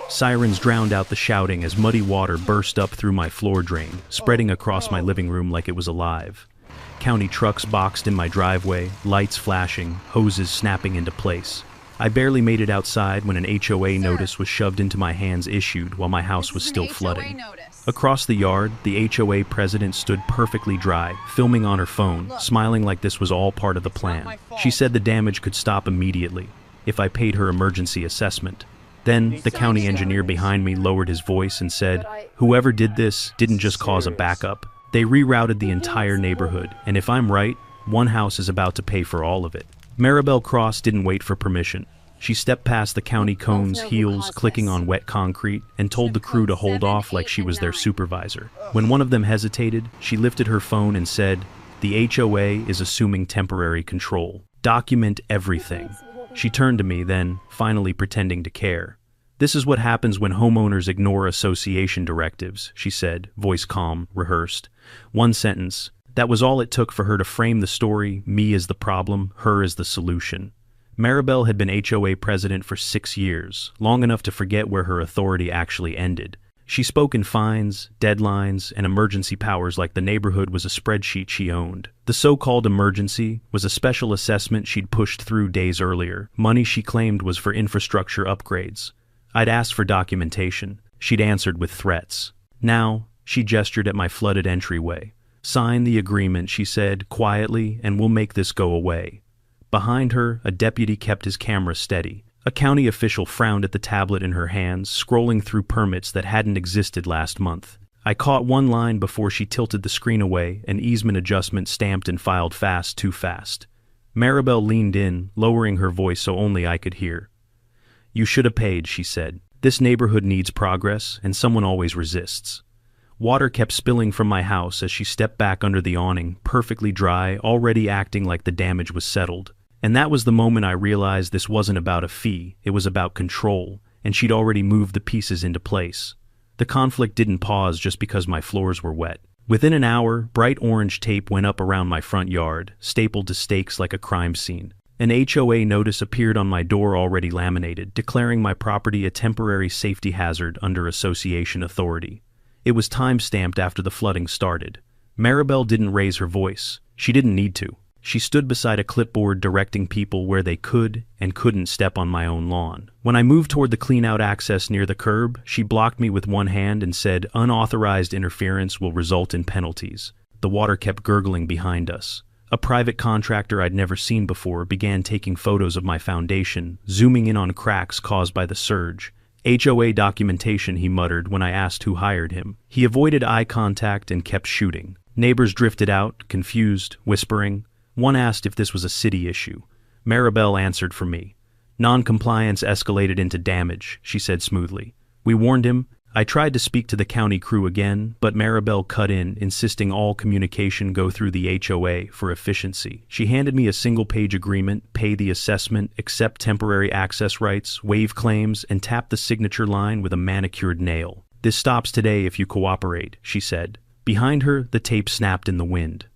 Sirens drowned out the shouting as muddy water burst up through my floor drain, spreading across my living room like it was alive. County trucks boxed in my driveway, lights flashing, hoses snapping into place. I barely made it outside when an HOA notice was shoved into my hands issued while my house was still flooding. Across the yard, the HOA president stood perfectly dry, filming on her phone, smiling like this was all part of the plan. She said the damage could stop immediately if I paid her emergency assessment. Then, the county engineer behind me lowered his voice and said, "Whoever did this didn't just cause a backup. They rerouted the entire neighborhood, and if I'm right, one house is about to pay for all of it." Maribel Cross didn't wait for permission. She stepped past the county cone's heels clicking on wet concrete and told the crew to hold off like she was their supervisor. When one of them hesitated, she lifted her phone and said, "The HOA is assuming temporary control. Document everything." She turned to me then, finally pretending to care. "This is what happens when homeowners ignore association directives," she said, voice calm, rehearsed. One sentence. That was all it took for her to frame the story, me as the problem, her as the solution. Maribel had been HOA president for 6 years, long enough to forget where her authority actually ended. She spoke in fines, deadlines, and emergency powers like the neighborhood was a spreadsheet she owned. The so-called emergency was a special assessment she'd pushed through days earlier, money she claimed was for infrastructure upgrades. I'd asked for documentation. She'd answered with threats. Now, she gestured at my flooded entryway. "Sign the agreement," she said, quietly, "and we'll make this go away." Behind her, a deputy kept his camera steady. A county official frowned at the tablet in her hands, scrolling through permits that hadn't existed last month. I caught one line before she tilted the screen away, an easement adjustment stamped and filed fast, too fast. Maribel leaned in, lowering her voice so only I could hear. "You should have paid," she said. "This neighborhood needs progress, and someone always resists." Water kept spilling from my house as she stepped back under the awning, perfectly dry, already acting like the damage was settled. And that was the moment I realized this wasn't about a fee, it was about control, and she'd already moved the pieces into place. The conflict didn't pause just because my floors were wet. Within an hour, bright orange tape went up around my front yard, stapled to stakes like a crime scene. An HOA notice appeared on my door already laminated, declaring my property a temporary safety hazard under association authority. It was time-stamped after the flooding started. Maribel didn't raise her voice. She didn't need to. She stood beside a clipboard directing people where they could and couldn't step on my own lawn. When I moved toward the clean-out access near the curb, she blocked me with one hand and said, "Unauthorized interference will result in penalties." The water kept gurgling behind us. A private contractor I'd never seen before began taking photos of my foundation, zooming in on cracks caused by the surge. "HOA documentation," he muttered when I asked who hired him. He avoided eye contact and kept shooting. Neighbors drifted out, confused, whispering. One asked if this was a city issue. Maribel answered for me. "Non-compliance escalated into damage," she said smoothly. "We warned him." I tried to speak to the county crew again, but Maribel cut in, insisting all communication go through the HOA for efficiency. She handed me a single-page agreement, pay the assessment, accept temporary access rights, waive claims, and tap the signature line with a manicured nail. "This stops today if you cooperate," she said. Behind her, the tape snapped in the wind.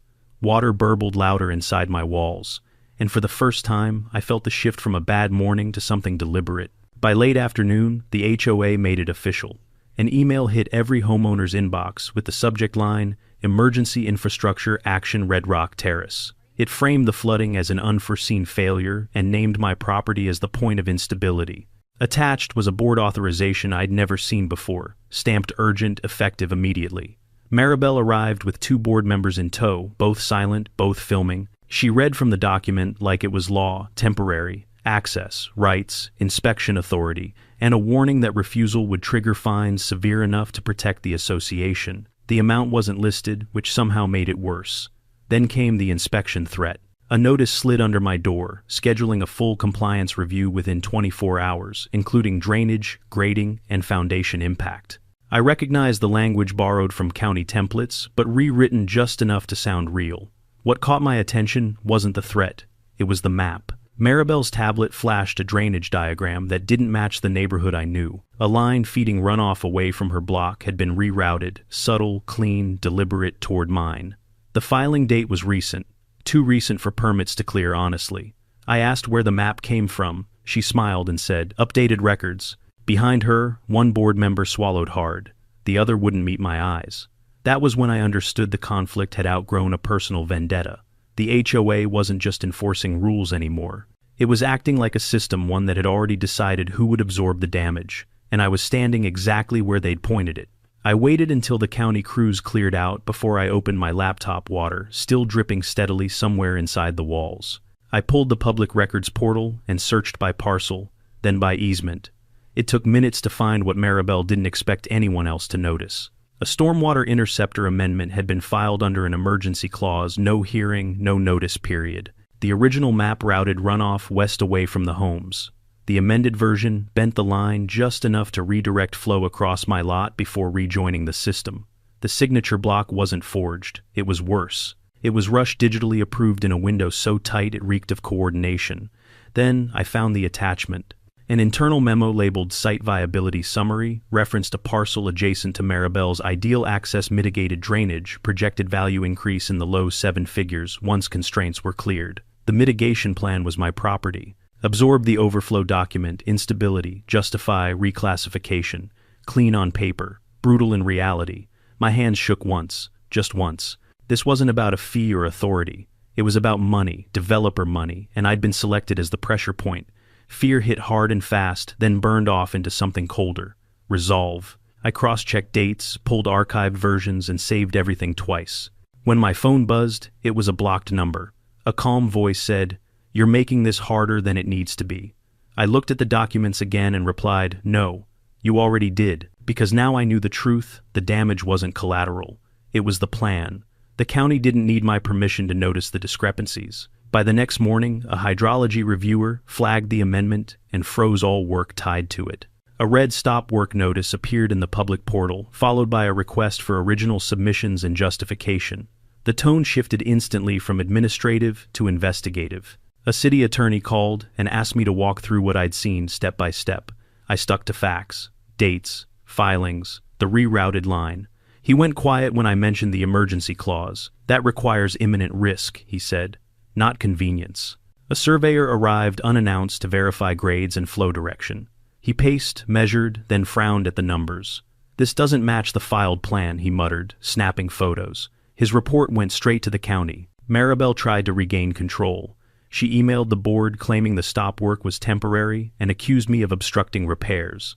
Water burbled louder inside my walls, and for the first time, I felt the shift from a bad morning to something deliberate. By late afternoon, the HOA made it official. An email hit every homeowner's inbox with the subject line, "Emergency Infrastructure Action Red Rock Terrace." It framed the flooding as an unforeseen failure and named my property as the point of instability. Attached was a board authorization I'd never seen before, stamped urgent, effective immediately. Maribel arrived with 2 board members in tow, both silent, both filming. She read from the document like it was law, temporary, access, rights, inspection authority, and a warning that refusal would trigger fines severe enough to protect the association. The amount wasn't listed, which somehow made it worse. Then came the inspection threat. A notice slid under my door, scheduling a full compliance review within 24 hours, including drainage, grading, and foundation impact. I recognized the language borrowed from county templates, but rewritten just enough to sound real. What caught my attention wasn't the threat, it was the map. Maribel's tablet flashed a drainage diagram that didn't match the neighborhood I knew. A line feeding runoff away from her block had been rerouted, subtle, clean, deliberate toward mine. The filing date was recent, too recent for permits to clear honestly. I asked where the map came from. She smiled and said, "Updated records." Behind her, one board member swallowed hard. The other wouldn't meet my eyes. That was when I understood the conflict had outgrown a personal vendetta. The HOA wasn't just enforcing rules anymore. It was acting like a system, one that had already decided who would absorb the damage, and I was standing exactly where they'd pointed it. I waited until the county crews cleared out before I opened my laptop, water still dripping steadily somewhere inside the walls. I pulled the public records portal and searched by parcel, then by easement. It took minutes to find what Maribel didn't expect anyone else to notice. A stormwater interceptor amendment had been filed under an emergency clause, no hearing, no notice period. The original map routed runoff west away from the homes. The amended version bent the line just enough to redirect flow across my lot before rejoining the system. The signature block wasn't forged. It was worse. It was rushed, digitally approved in a window so tight it reeked of coordination. Then I found the attachment. An internal memo labeled Site Viability Summary referenced a parcel adjacent to Maribel's ideal access, mitigated drainage, projected value increase in the low 7 figures once constraints were cleared. The mitigation plan was my property. Absorb the overflow document, instability, justify reclassification. Clean on paper, brutal in reality. My hands shook once, just once. This wasn't about a fee or authority. It was about money, developer money, and I'd been selected as the pressure point. Fear hit hard and fast, then burned off into something colder. Resolve. I cross-checked dates, pulled archived versions, and saved everything twice. When my phone buzzed, it was a blocked number. A calm voice said, "You're making this harder than it needs to be." I looked at the documents again and replied, "No, you already did," because now I knew the truth. The damage wasn't collateral. It was the plan. The county didn't need my permission to notice the discrepancies. By the next morning, a hydrology reviewer flagged the amendment and froze all work tied to it. A red stop work notice appeared in the public portal, followed by a request for original submissions and justification. The tone shifted instantly from administrative to investigative. A city attorney called and asked me to walk through what I'd seen step by step. I stuck to facts, dates, filings, the rerouted line. He went quiet when I mentioned the emergency clause. "That requires imminent risk," he said, "not convenience." A surveyor arrived unannounced to verify grades and flow direction. He paced, measured, then frowned at the numbers. "This doesn't match the filed plan," he muttered, snapping photos. His report went straight to the county. Maribel tried to regain control. She emailed the board claiming the stop work was temporary and accused me of obstructing repairs.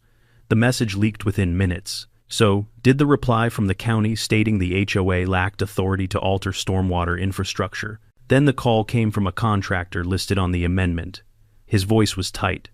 The message leaked within minutes. So, did the reply from the county stating the HOA lacked authority to alter stormwater infrastructure? Then the call came from a contractor listed on the amendment. His voice was tight.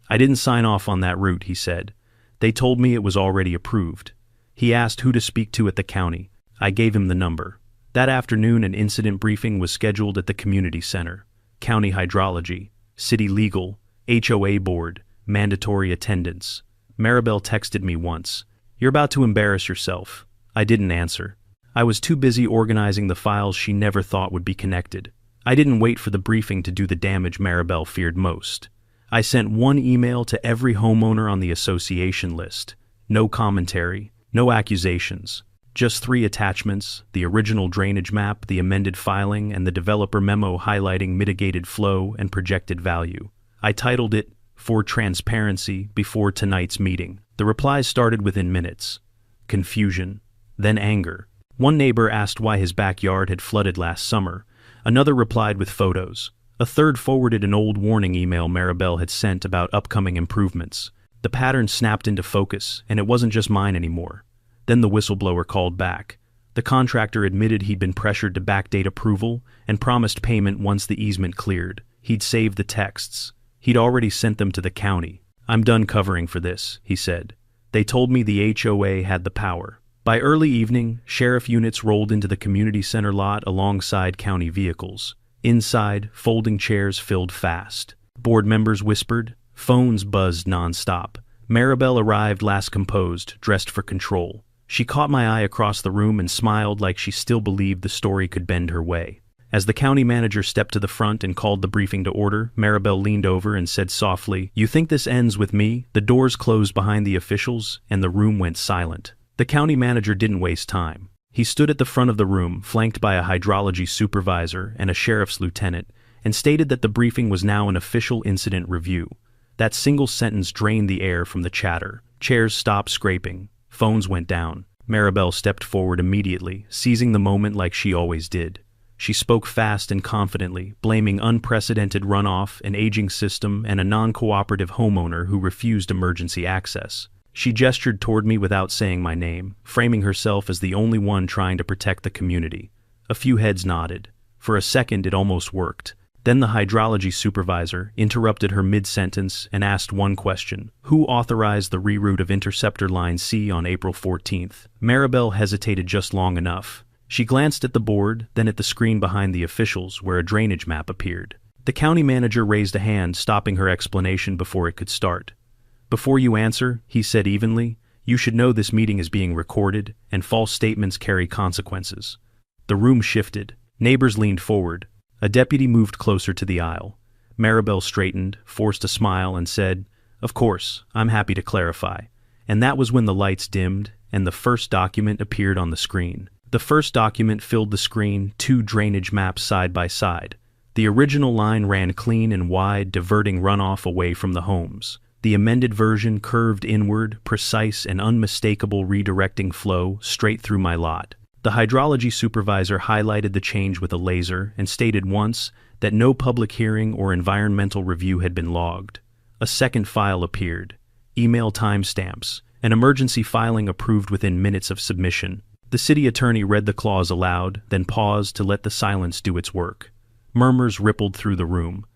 "I didn't sign off on that route," he said. "They told me it was already approved." He asked who to speak to at the county. I gave him the number. That afternoon, an incident briefing was scheduled at the community center. County hydrology, city legal, HOA board, mandatory attendance. Maribel texted me once, "You're about to embarrass yourself." I didn't answer. I was too busy organizing the files she never thought would be connected. I didn't wait for the briefing to do the damage Maribel feared most. I sent one email to every homeowner on the association list. No commentary, no accusations. Just 3 attachments: the original drainage map, the amended filing, and the developer memo highlighting mitigated flow and projected value. I titled it, "For Transparency Before Tonight's Meeting." The replies started within minutes. Confusion, then anger. One neighbor asked why his backyard had flooded last summer. Another replied with photos. A third forwarded an old warning email Maribel had sent about upcoming improvements. The pattern snapped into focus, and it wasn't just mine anymore. Then the whistleblower called back. The contractor admitted he'd been pressured to backdate approval and promised payment once the easement cleared. He'd saved the texts. He'd already sent them to the county. "I'm done covering for this," he said. "They told me the HOA had the power." By early evening, sheriff units rolled into the community center lot alongside county vehicles. Inside, folding chairs filled fast. Board members whispered. Phones buzzed nonstop. Maribel arrived last composed, dressed for control. She caught my eye across the room and smiled like she still believed the story could bend her way. As the county manager stepped to the front and called the briefing to order, Maribel leaned over and said softly, "You think this ends with me?" The doors closed behind the officials, and the room went silent. The county manager didn't waste time. He stood at the front of the room, flanked by a hydrology supervisor and a sheriff's lieutenant, and stated that the briefing was now an official incident review. That single sentence drained the air from the chatter. Chairs stopped scraping. Phones went down. Maribel stepped forward immediately, seizing the moment like she always did. She spoke fast and confidently, blaming unprecedented runoff, an aging system, and a non-cooperative homeowner who refused emergency access. She gestured toward me without saying my name, framing herself as the only one trying to protect the community. A few heads nodded. For a second it almost worked. Then the hydrology supervisor interrupted her mid-sentence and asked one question. Who authorized the reroute of Interceptor Line C on April 14th? Maribel hesitated just long enough. She glanced at the board, then at the screen behind the officials where a drainage map appeared. The county manager raised a hand, stopping her explanation before it could start. Before you answer, he said evenly, you should know this meeting is being recorded, and false statements carry consequences. The room shifted. Neighbors leaned forward. A deputy moved closer to the aisle. Maribel straightened, forced a smile, and said, "Of course, I'm happy to clarify." And that was when the lights dimmed, and the first document appeared on the screen. The first document filled the screen, 2 drainage maps side by side. The original line ran clean and wide, diverting runoff away from the homes. The amended version curved inward, precise and unmistakable, redirecting flow straight through my lot. The hydrology supervisor highlighted the change with a laser and stated once that no public hearing or environmental review had been logged. A second file appeared. Email timestamps. An emergency filing approved within minutes of submission. The city attorney read the clause aloud, then paused to let the silence do its work. Murmurs rippled through the room.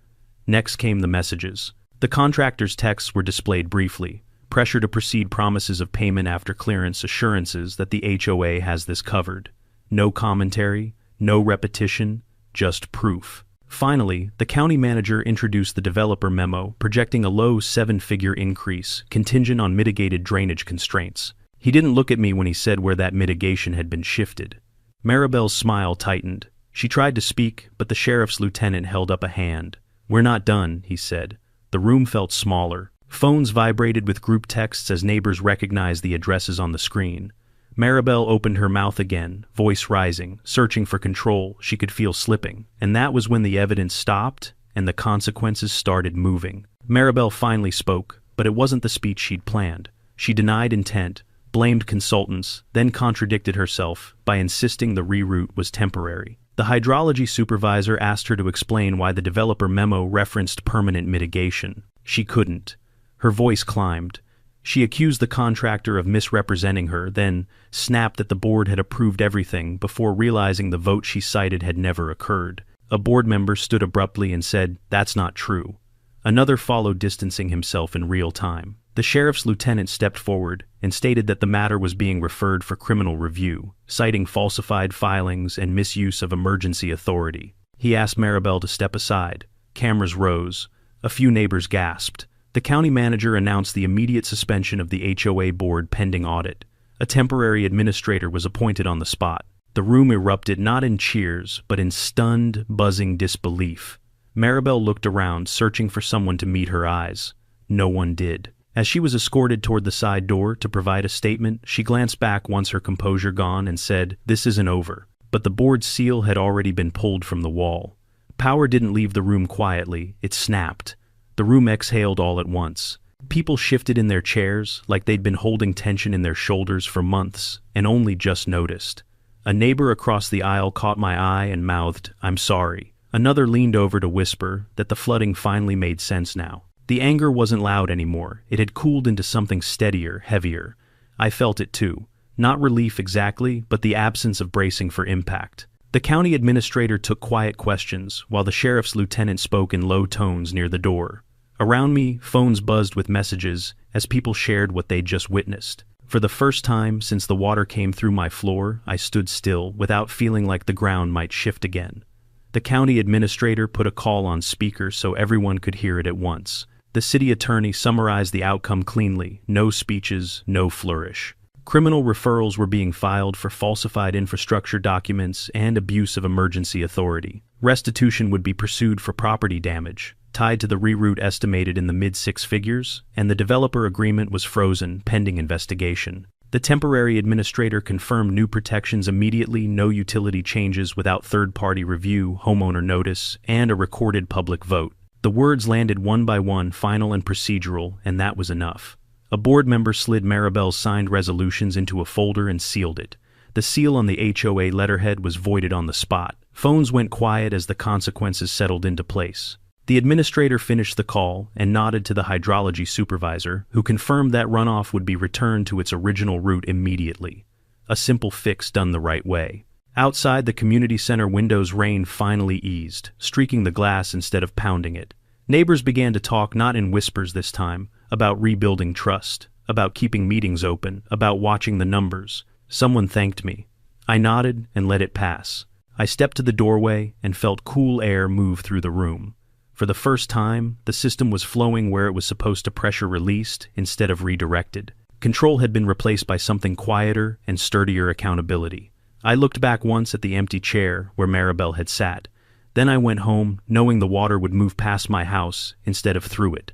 Next came the messages. The contractor's texts were displayed briefly. Pressure to proceed, promises of payment after clearance, assurances that the HOA has this covered. No commentary, no repetition, just proof. Finally, the county manager introduced the developer memo, projecting a low 7-figure increase, contingent on mitigated drainage constraints. He didn't look at me when he said where that mitigation had been shifted. Maribel's smile tightened. She tried to speak, but the sheriff's lieutenant held up a hand. "We're not done," he said. The room felt smaller. Phones vibrated with group texts as neighbors recognized the addresses on the screen. Maribel opened her mouth again, voice rising, searching for control she could feel slipping. And that was when the evidence stopped and the consequences started moving. Maribel finally spoke, but it wasn't the speech she'd planned. She denied intent, blamed consultants, then contradicted herself by insisting the reroute was temporary. The hydrology supervisor asked her to explain why the developer memo referenced permanent mitigation. She couldn't. Her voice climbed. She accused the contractor of misrepresenting her, then snapped that the board had approved everything before realizing the vote she cited had never occurred. A board member stood abruptly and said, "That's not true." Another followed, distancing himself in real time. The sheriff's lieutenant stepped forward and stated that the matter was being referred for criminal review, citing falsified filings and misuse of emergency authority. He asked Maribel to step aside. Cameras rose. A few neighbors gasped. The county manager announced the immediate suspension of the HOA board pending audit. A temporary administrator was appointed on the spot. The room erupted not in cheers, but in stunned, buzzing disbelief. Maribel looked around, searching for someone to meet her eyes. No one did. As she was escorted toward the side door to provide a statement, she glanced back once her composure gone and said, "This isn't over." But the board seal had already been pulled from the wall. Power didn't leave the room quietly, it snapped. The room exhaled all at once. People shifted in their chairs like they'd been holding tension in their shoulders for months and only just noticed. A neighbor across the aisle caught my eye and mouthed, "I'm sorry." Another leaned over to whisper that the flooding finally made sense now. The anger wasn't loud anymore. It had cooled into something steadier, heavier. I felt it too. Not relief exactly, but the absence of bracing for impact. The county administrator took quiet questions, while the sheriff's lieutenant spoke in low tones near the door. Around me, phones buzzed with messages as people shared what they'd just witnessed. For the first time since the water came through my floor, I stood still, without feeling like the ground might shift again. The county administrator put a call on speaker so everyone could hear it at once. The city attorney summarized the outcome cleanly: no speeches, no flourish. Criminal referrals were being filed for falsified infrastructure documents and abuse of emergency authority. Restitution would be pursued for property damage, tied to the reroute estimated in the mid-six figures, and the developer agreement was frozen pending investigation. The temporary administrator confirmed new protections immediately: no utility changes without third-party review, homeowner notice, and a recorded public vote. The words landed one by one, final and procedural, and that was enough. A board member slid Maribel's signed resolutions into a folder and sealed it. The seal on the HOA letterhead was voided on the spot. Phones went quiet as the consequences settled into place. The administrator finished the call and nodded to the hydrology supervisor, who confirmed that runoff would be returned to its original route immediately. A simple fix done the right way. Outside the community center windows, rain finally eased, streaking the glass instead of pounding it. Neighbors began to talk, not in whispers this time, about rebuilding trust, about keeping meetings open, about watching the numbers. Someone thanked me. I nodded and let it pass. I stepped to the doorway and felt cool air move through the room. For the first time, the system was flowing where it was supposed to, pressure released instead of redirected. Control had been replaced by something quieter and sturdier: accountability. I looked back once at the empty chair where Maribel had sat. Then I went home, knowing the water would move past my house instead of through it.